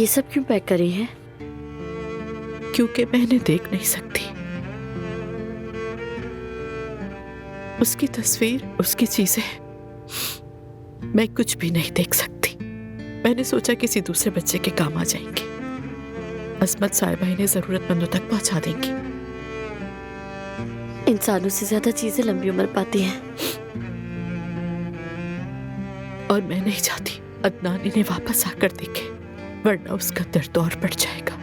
ये सब क्यों पैक करी है? क्योंकि मैंने देख नहीं सकती। उसकी तस्वीर, उसकी चीजें, मैं कुछ भी नहीं देख सकती। मैंने सोचा किसी दूसरे बच्चे के काम आ जाएंगे। असमत साहिबा इन्हें जरूरतमंदों तक पहुंचा देंगी। इंसानों से ज्यादा चीजें लंबी उम्र पाती हैं। और मैं नहीं चाहती अदनान इन्हें वापस आकर देखे, वरना उसका दर्द और बढ़ जाएगा।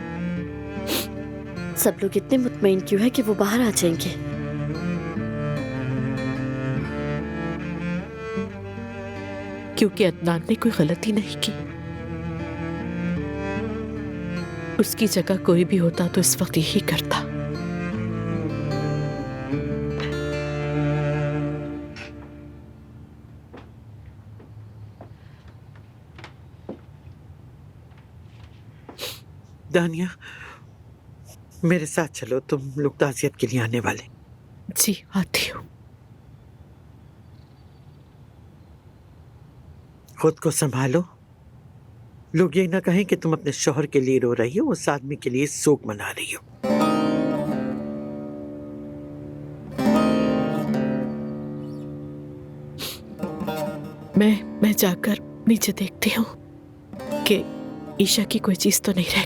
सब लोग इतने मुतमईन क्यों है कि वो बाहर आ जाएंगे? क्योंकि अदनान ने कोई गलती नहीं की। उसकी जगह कोई भी होता तो इस वक्त यही करता। दानिया, मेरे साथ चलो, तुम लोग ताज़ियत के लिए आने वाले। जी आती हूँ। खुद को संभालो। लोग ये ना कहें कि तुम अपने शौहर के लिए रो रही हो, उस आदमी के लिए शोक मना रही हो। मैं जाकर नीचे देखती हूँ कि ईशा की कोई चीज तो नहीं रह